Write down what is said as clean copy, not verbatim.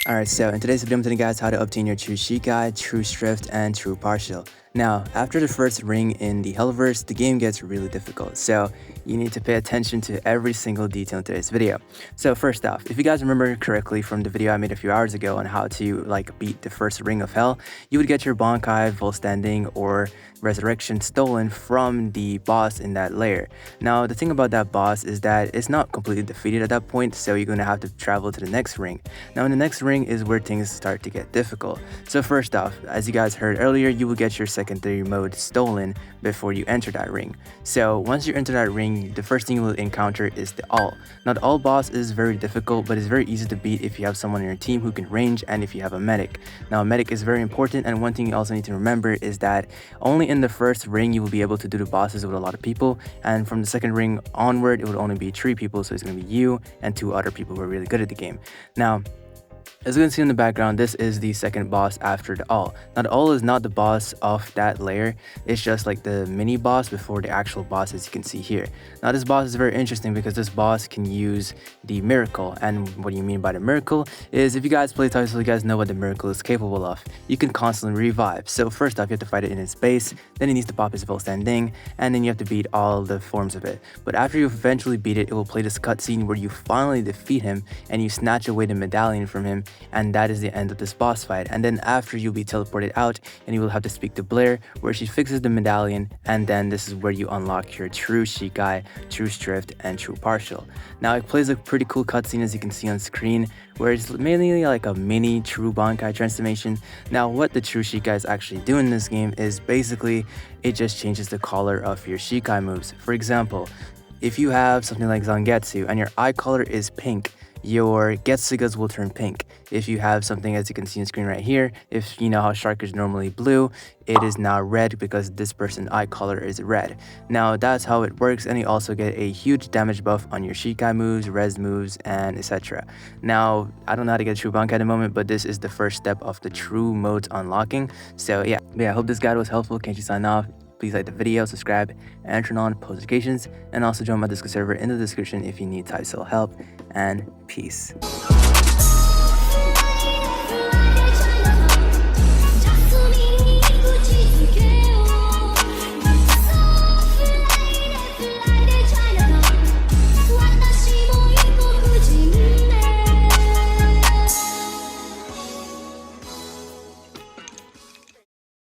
Alright, so in today's video I'm telling you guys how to obtain your true Shikai, true Schrift, and true partial. Now, after the first ring in the Hellverse, the game gets really difficult, so you need to pay attention to every single detail in today's video. So first off, if you guys remember correctly from the video I made a few hours ago on how to beat the first ring of hell, you would get your Bankai, Full Standing, or Resurrection stolen from the boss in that layer. Now, the thing about that boss is that it's not completely defeated at that point, so you're gonna have to travel to the next ring. Now, in the next ring is where things start to get difficult. So first off, as you guys heard earlier, you will get your secondary mode stolen before you enter that ring. So once you enter that ring, the first thing you will encounter is the All. Now, the All boss is very difficult, but it's very easy to beat if you have someone in your team who can range and if you have a medic. Now, a medic is very important, and one thing you also need to remember is that only in the first ring you will be able to do the bosses with a lot of people, and from the second ring onward it will only be 3 people, so it's going to be you and 2 other people who are really good at the game. Now, as you can see in the background, this is the second boss after the All. Now, the All is not the boss of that layer, it's just like the mini boss before the actual boss, as you can see here. Now, this boss is very interesting because this boss can use the Miracle, and what do you mean by the Miracle is, if you guys play Title, you guys know what the Miracle is capable of. You can constantly revive. So first off, you have to fight it in its base, then it needs to pop its Full Standing, and then you have to beat all the forms of it. But after you eventually beat it, it will play this cutscene where you finally defeat him and you snatch away the medallion from him, and that is the end of this boss fight. And then after, you'll be teleported out and you will have to speak to Blair, where she fixes the medallion, and then this is where you unlock your true Shikai, true Schrift, and true partial. Now, it plays a pretty cool cutscene, as you can see on screen, where it's mainly like a mini true Bankai transformation. Now, what the true Shikais actually do in this game is basically it just changes the color of your Shikai moves. For example, if you have something like Zangetsu and your eye color is pink, your Getsugas will turn pink. If you have something, as you can see on screen right here, if you know how Shark is normally blue, it is now red because this person's eye color is red. Now, that's how it works, and you also get a huge damage buff on your Shikai moves, res moves, and etc. Now, I don't know how to get true Bankai at the moment, but this is the first step of the true modes unlocking. So yeah, I hope this guide was helpful. Can't you sign off? Please like the video, subscribe, and turn on post notifications, and also join my Discord server in the description if you need Tidal help, and peace.